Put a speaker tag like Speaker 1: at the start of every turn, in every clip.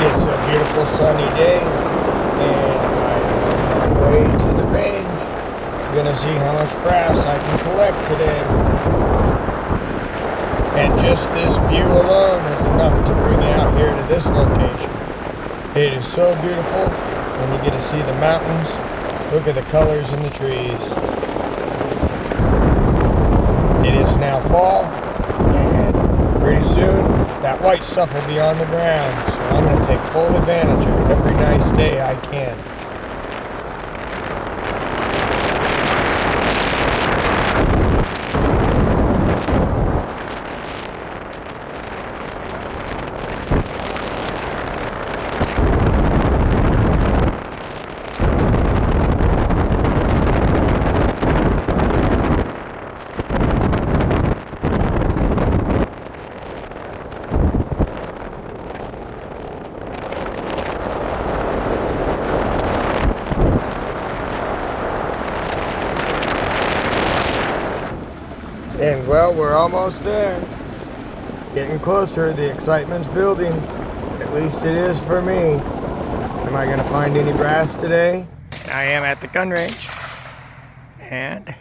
Speaker 1: It's a beautiful sunny day, and I'm on my way to the range. I'm gonna see how much brass I can collect today. And just this view alone is enough to bring you out here to this location. It is so beautiful when you get to see the mountains. Look at the colors in the trees. It is now fall, and pretty soon that white stuff will be on the ground, so I'm going to take full advantage of every nice day I can. And well, we're almost there. Getting closer, the excitement's building. At least it is for me. Am I gonna find any brass today? I am at the gun range. And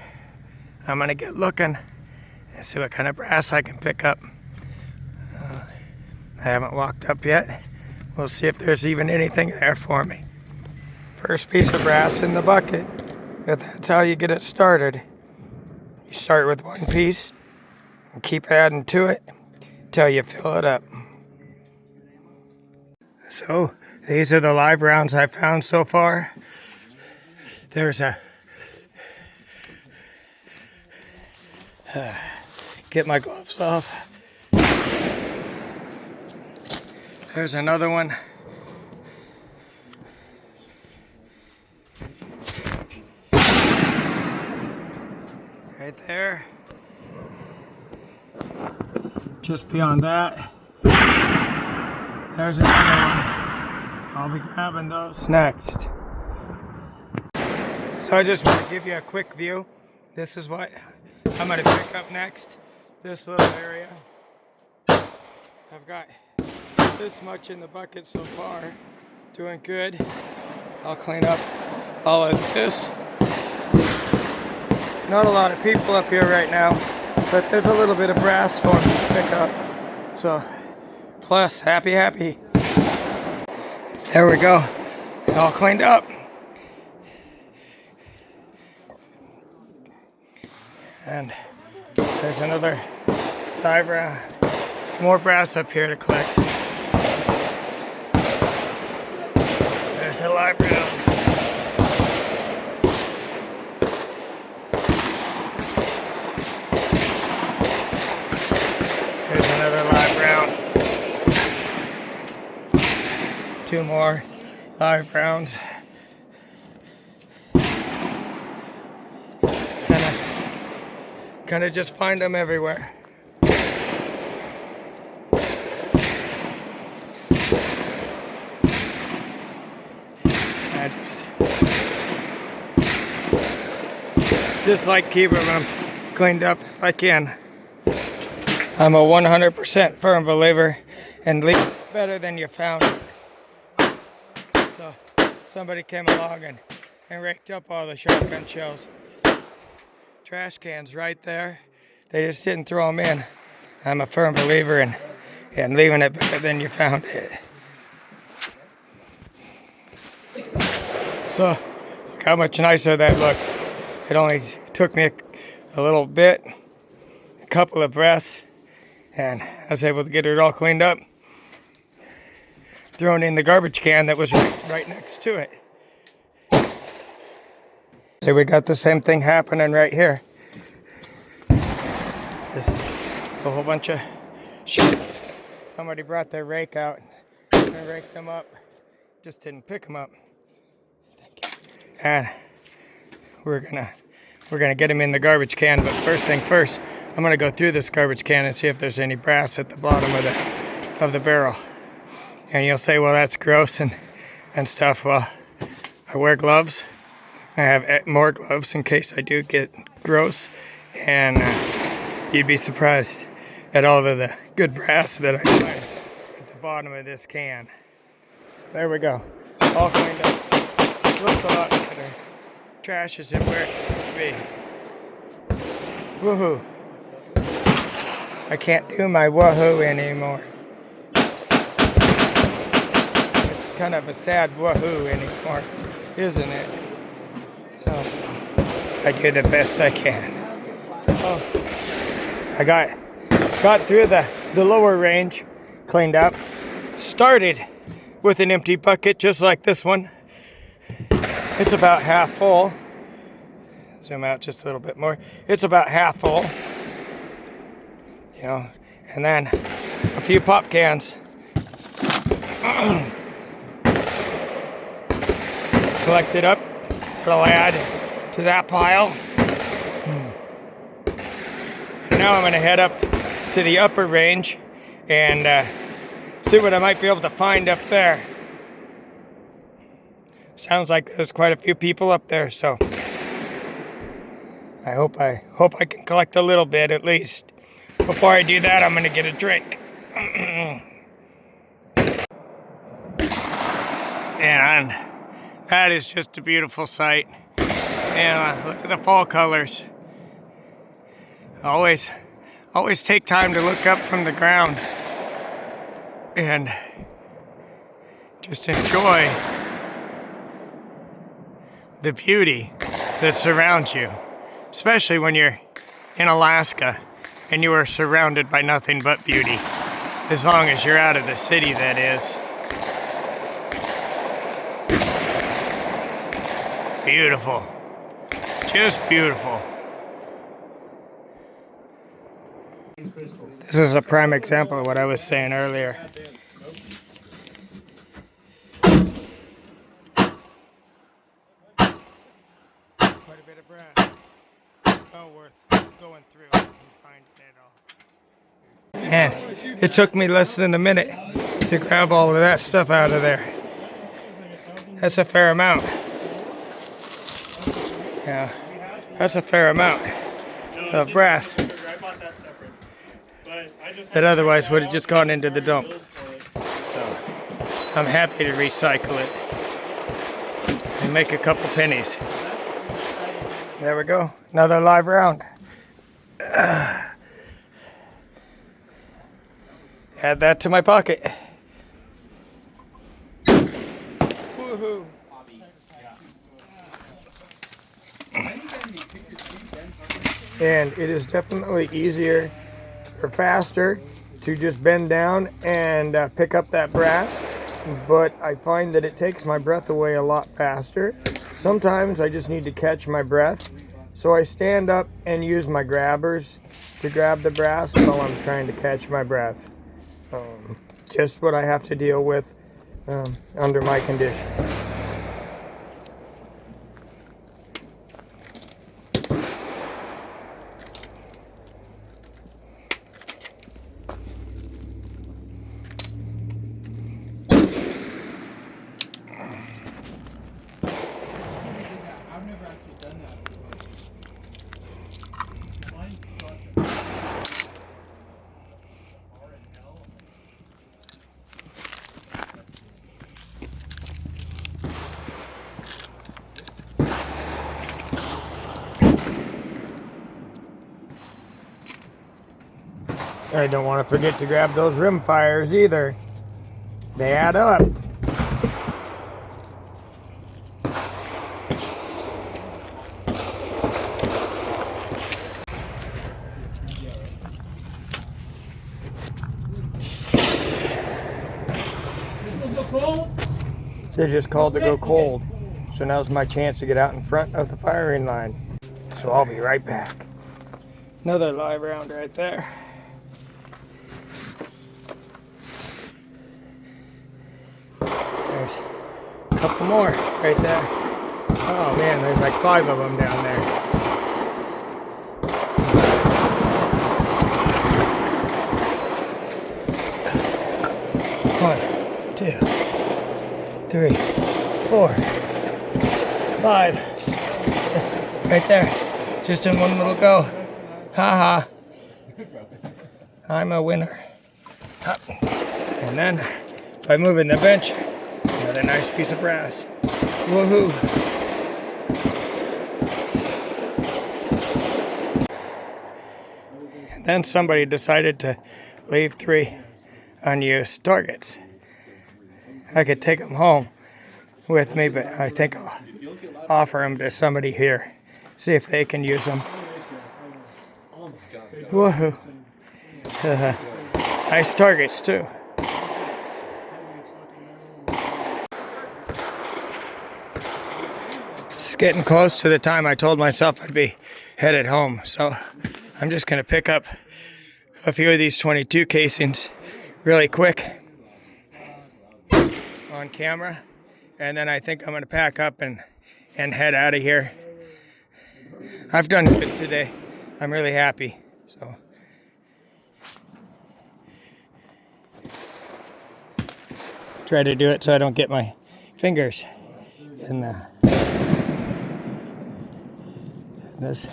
Speaker 1: I'm gonna get looking and see what kind of brass I can pick up. I haven't walked up yet. We'll see if there's even anything there for me. First piece of brass in the bucket. If that's how you get it started. You start with one piece and keep adding to it till you fill it up. So these are the live rounds I've found so far. There's a get my gloves off. There's another one. Right there. Just beyond that, there's another one. I'll be grabbing those next. So I just want to give you a quick view. This is what I'm going to pick up next. This little area. I've got this much in the bucket so far. Doing good. I'll clean up all of this. Not a lot of people up here right now, but there's a little bit of brass for me to pick up. So, plus, happy. There we go. All cleaned up. And there's another live round. More brass up here to collect. There's a live round. Another live round. Two more live rounds. Kind of just find them everywhere. I just like keeping them cleaned up if I can. I'm a 100% firm believer in leave it better than you found it. So somebody came along and raked up all the shotgun shells. Trash cans right there. They just didn't throw them in. I'm a firm believer in leaving it better than you found it. So look how much nicer that looks. It only took me a little bit, a couple of breaths. And I was able to get it all cleaned up, thrown in the garbage can that was right next to it. So we got the same thing happening right here. Just a whole bunch of shit. Somebody brought their rake out and raked them up. Just didn't pick them up. And we're gonna get them in the garbage can. But first thing first, I'm gonna go through this garbage can and see if there's any brass at the bottom of the barrel. And you'll say, well, that's gross and stuff. Well, I wear gloves. I have more gloves in case I do get gross. And you'd be surprised at all of the good brass that I find at the bottom of this can. So there we go. All cleaned up. Looks a lot better. Trash isn't where it used to be. Woohoo. I can't do my woohoo anymore. It's kind of a sad woohoo anymore, isn't it? So, I do the best I can. So, I got through the lower range, cleaned up, started with an empty bucket just like this one. It's about half full. Zoom out just a little bit more. It's about half full. You know, and then a few pop cans. Collected up. That'll add to that pile. And now I'm going to head up to the upper range and see what I might be able to find up there. Sounds like there's quite a few people up there, so I hope I can collect a little bit at least. Before I do that, I'm gonna get a drink. And that is just a beautiful sight. And look at the fall colors. Always take time to look up from the ground and just enjoy the beauty that surrounds you, especially when you're in Alaska and you are surrounded by nothing but beauty, as long as you're out of the city, that is. Beautiful, just beautiful. This is a prime example of what I was saying earlier. Quite a bit of brass. Well worth going through and finding it all. And it took me less than a minute to grab all of that stuff out of there. That's a fair amount. Yeah, that's a fair amount of brass that otherwise would have just gone into the dump. So I'm happy to recycle it and make a couple pennies. There we go, another live round. Add that to my pocket. Woohoo! And it is definitely easier or faster to just bend down and pick up that brass, but I find that it takes my breath away a lot faster. Sometimes I just need to catch my breath, so I stand up and use my grabbers to grab the brass while I'm trying to catch my breath. Just what I have to deal with under my condition. I don't want to forget to grab those rim fires either. They add up. They're just called to go cold. So now's my chance to get out in front of the firing line. So I'll be right back. Another live round right there. There's a couple more right there. Oh man, there's like 5 of them down there. One, 2, 3, 4, 5. Right there. Just in one little go. Ha ha. I'm a winner. And then by moving the bench Another nice piece of brass. Woohoo! Then somebody decided to leave 3 unused targets. I could take them home with me, but I think I'll offer them to somebody here. See if they can use them. Woohoo! Nice targets too. It's getting close to the time I told myself I'd be headed home, so I'm just going to pick up a few of these 22 casings really quick on camera, and then I think I'm going to pack up and head out of here. I've done good today. I'm really happy. So try to do it so I don't get my fingers in this.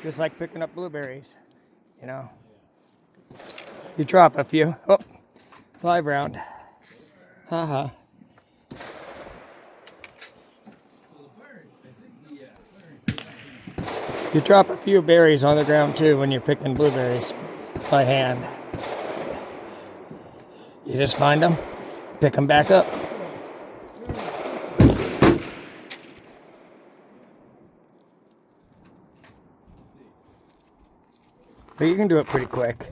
Speaker 1: Just like picking up blueberries, you know. You drop a few. Oh, live round. Haha. You drop a few berries on the ground too when you're picking blueberries by hand. You just find them, pick them back up. But you can do it pretty quick.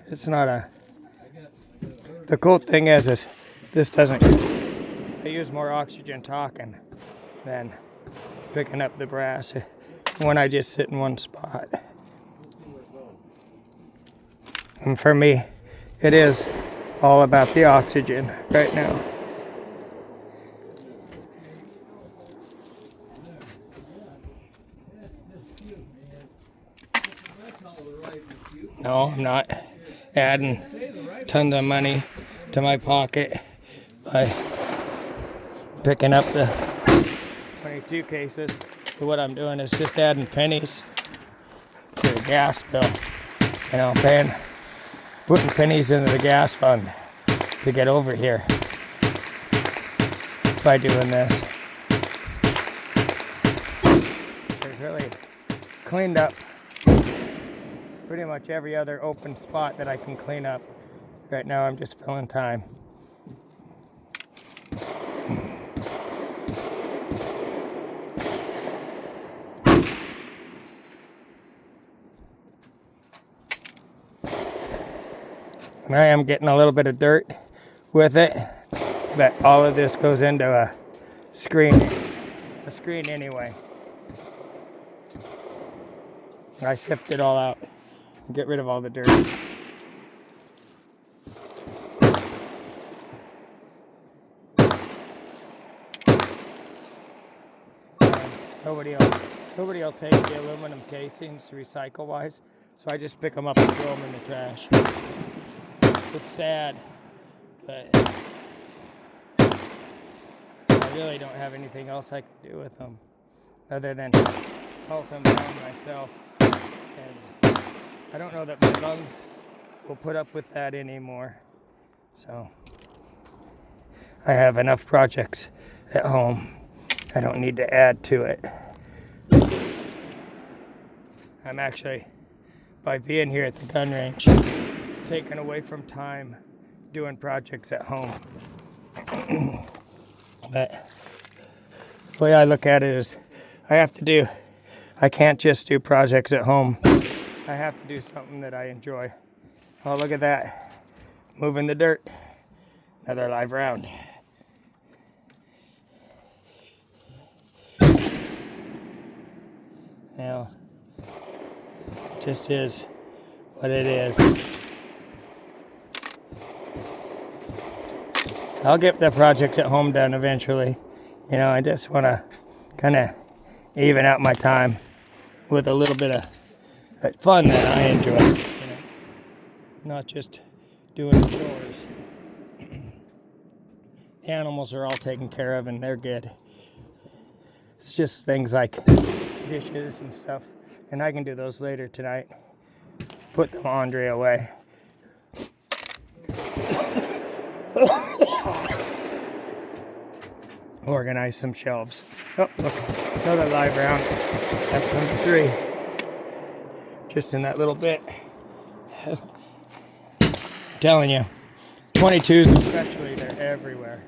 Speaker 1: It's not a... The cool thing is this doesn't... I use more oxygen talking than picking up the brass when I just sit in one spot. And for me, it is all about the oxygen right now. No, I'm not adding tons of money to my pocket by picking up the 22 cases. So what I'm doing is just adding pennies to the gas bill. You know, putting pennies into the gas fund to get over here by doing this. There's really cleaned up pretty much every other open spot that I can clean up. Right now I'm just filling time. And I am getting a little bit of dirt with it, but all of this goes into a screen anyway. I sift it all out and get rid of all the dirt. Nobody will take the aluminum casings recycle-wise, so I just pick them up and throw them in the trash. It's sad, but I really don't have anything else I can do with them other than melt them down myself. And I don't know that my lungs will put up with that anymore. So I have enough projects at home. I don't need to add to it. I'm actually, by being here at the gun range, taken away from time doing projects at home. But the way I look at it is I can't just do projects at home. I have to do something that I enjoy. Oh, look at that. Moving the dirt. Another live round. Now, it just is what it is. I'll get the project at home done eventually. You know, I just want to kind of even out my time with a little bit of fun that I enjoy. You know, not just doing chores. The animals are all taken care of and they're good. It's just things like dishes and stuff, and I can do those later tonight. Put the laundry away. organize some shelves. Oh, look, another live round. That's number 3. Just in that little bit. I'm telling you, 22s especially, they're everywhere.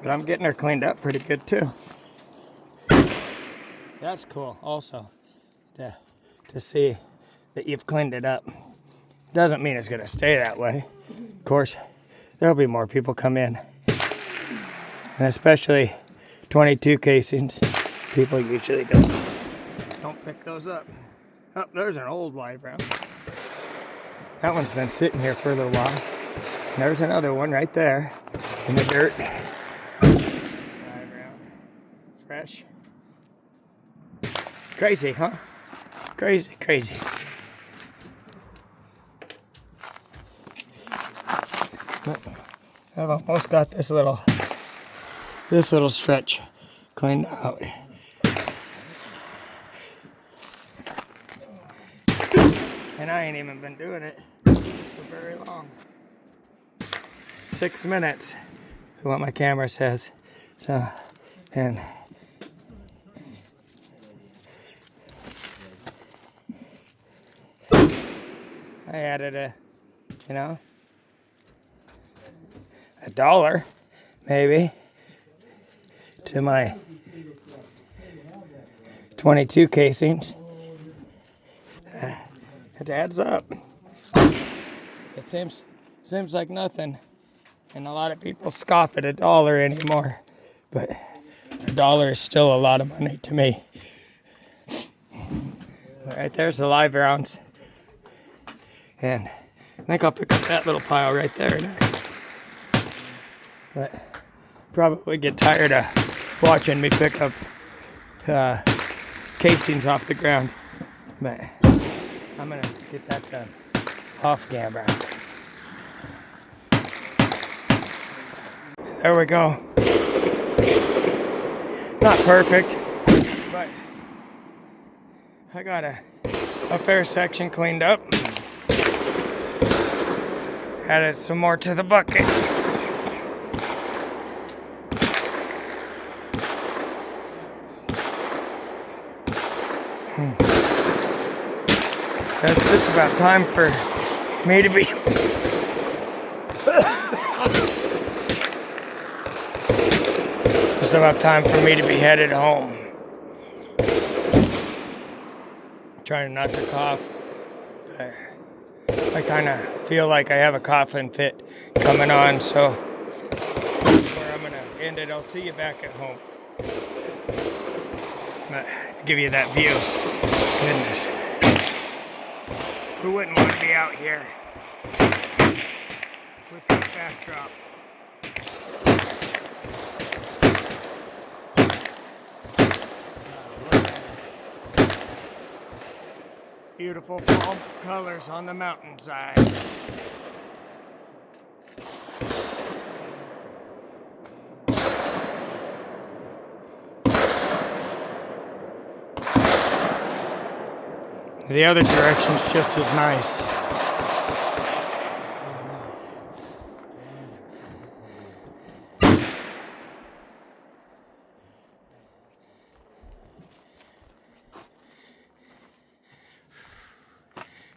Speaker 1: But I'm getting her cleaned up pretty good too. That's cool also to see that you've cleaned it up. Doesn't mean it's gonna stay that way. Of course, there'll be more people come in. And especially 22 casings, people usually don't pick those up. Oh, there's an old live round. That one's been sitting here for a little while. And there's another one right there in the dirt. Live round. Fresh. Crazy, huh? Crazy, crazy. I've almost got this little stretch cleaned out. And I ain't even been doing it for very long. 6 minutes, what my camera says. So, and I added $1 maybe to my 22 casings. It adds up. It seems like nothing, and a lot of people scoff at $1 anymore, but $1 is still a lot of money to me. Right there's the live rounds, and I think I'll pick up that little pile right there next. But probably get tired of watching me pick up casings off the ground, but I'm gonna get that done off camera. There we go. Not perfect, but I got a fair section cleaned up. Added some more to the bucket. It's just about time for me to be headed home. Trying not to cough. I kind of feel like I have a coughing fit coming on, so where I'm gonna end it. I'll see you back at home. Give you that view. Goodness. Who wouldn't want to be out here with this backdrop? Beautiful fall colors on the mountainside. The other direction's just as nice.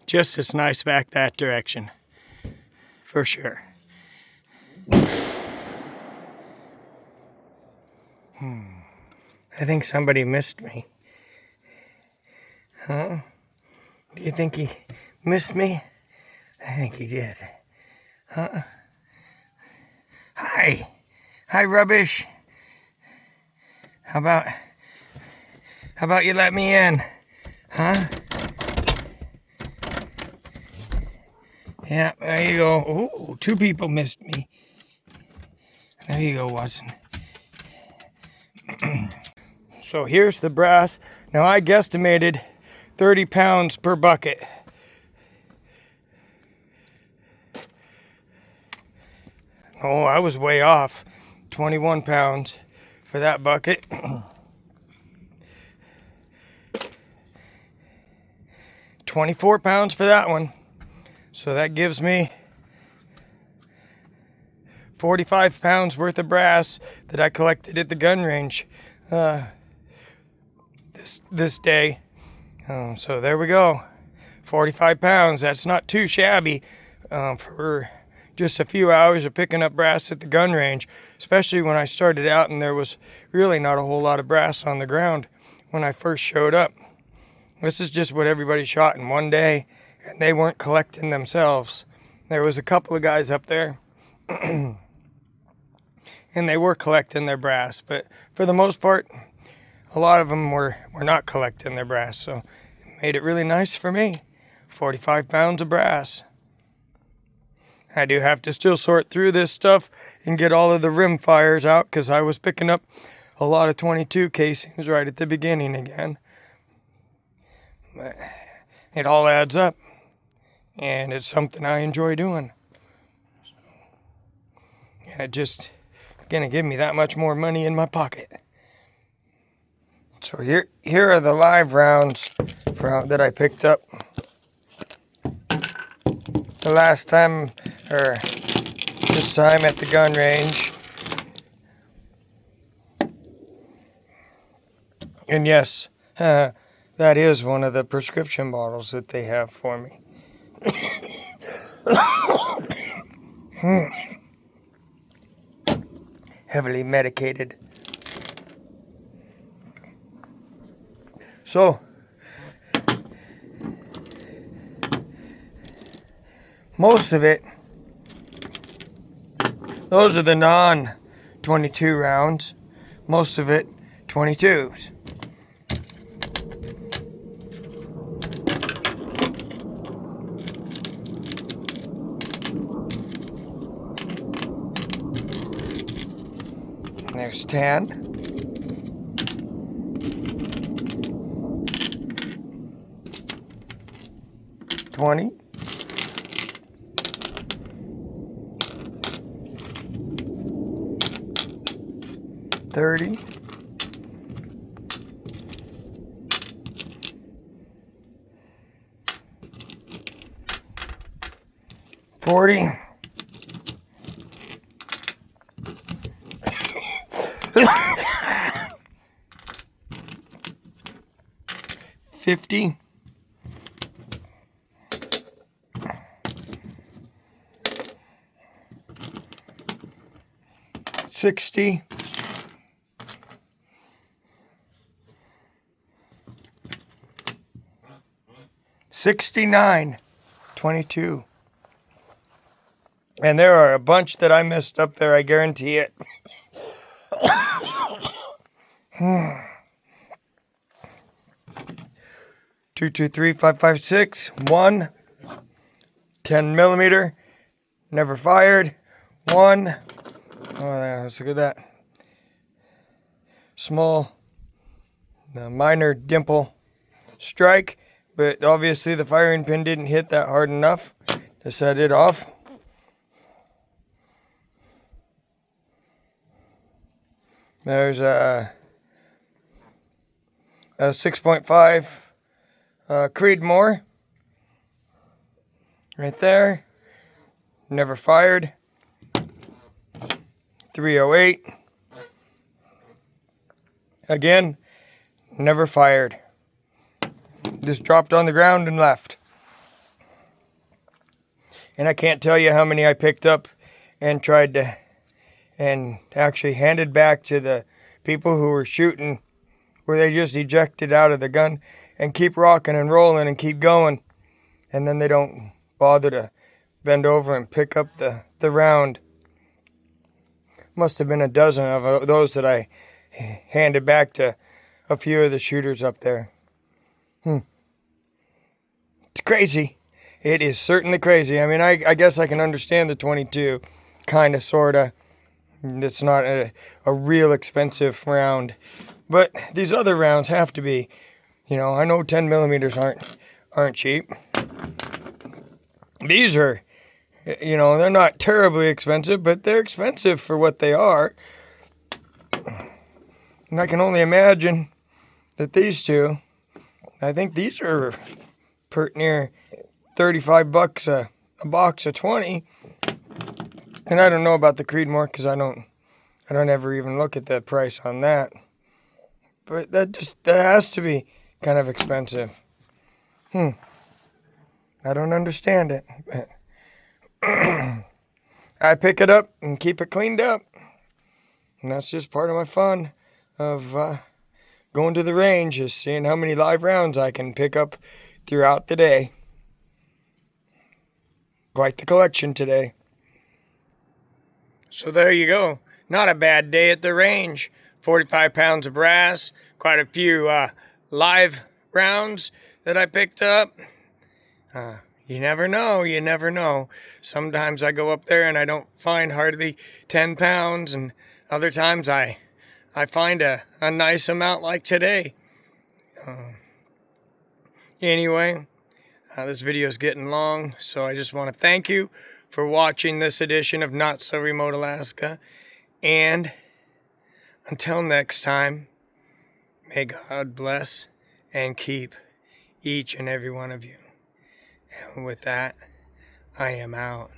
Speaker 1: Just as nice back that direction, for sure. I think somebody missed me. Huh? Do you think he missed me? I think he did. Huh? Hi. Hi, rubbish. How about you let me in? Huh? Yeah, there you go. Oh, 2 people missed me. There you go, Watson. So here's the brass. Now I guesstimated 30 pounds per bucket. Oh, I was way off. 21 pounds for that bucket. 24 pounds for that one. So that gives me 45 pounds worth of brass that I collected at the gun range this day. So there we go. 45 pounds. That's not too shabby for just a few hours of picking up brass at the gun range, especially when I started out and there was really not a whole lot of brass on the ground when I first showed up. This is just what everybody shot in one day, and they weren't collecting themselves. There was a couple of guys up there, and they were collecting their brass, but for the most part, a lot of them were not collecting their brass, so it made it really nice for me. 45 pounds of brass. I do have to still sort through this stuff and get all of the rim fires out because I was picking up a lot of 22 casings right at the beginning again. But it all adds up, and it's something I enjoy doing. And it just gonna give me that much more money in my pocket. So here are the live rounds that I picked up the last time, or this time at the gun range. And yes, that is one of the prescription bottles that they have for me. Heavily medicated. So, most of it, those are the non-22 rounds. Most of it, 22s. There's 10. 20. 30. 40. 50. 60. 69. 22. And there are a bunch that I missed up there, I guarantee it. 2, 2, 3, 5, 5, 6. 1. 10 millimeter. Never fired. 1. Oh, let's look at that. Small, minor dimple strike, but obviously the firing pin didn't hit that hard enough to set it off. There's a 6.5 Creedmoor right there. Never fired. 308. Again, never fired. Just dropped on the ground and left. And I can't tell you how many I picked up and tried to, and actually handed back to the people who were shooting, where they just ejected out of the gun and keep rocking and rolling and keep going. And then they don't bother to bend over and pick up the round. Must have been a dozen of those that I handed back to a few of the shooters up there. It's crazy. It is certainly crazy. I mean, I guess I can understand the 22, kind of, sort of. It's not a real expensive round. But these other rounds have to be. You know, I know 10 millimeters aren't cheap. These are, you know, they're not terribly expensive, but they're expensive for what they are. And I can only imagine that these two, I think these are pert near 35 bucks a box of 20. And I don't know about the Creedmoor because I don't ever even look at the price on that. But that has to be kind of expensive. I don't understand it. I pick it up and keep it cleaned up. And that's just part of my fun of going to the range, is seeing how many live rounds I can pick up throughout the day. Quite the collection today. So there you go. Not a bad day at the range. 45 pounds of brass, quite a few live rounds that I picked up. You never know, you never know. Sometimes I go up there and I don't find hardly 10 pounds, and other times I find a nice amount like today. Anyway, this video is getting long, so I just want to thank you for watching this edition of Not So Remote Alaska. And until next time, may God bless and keep each and every one of you. And with that, I am out.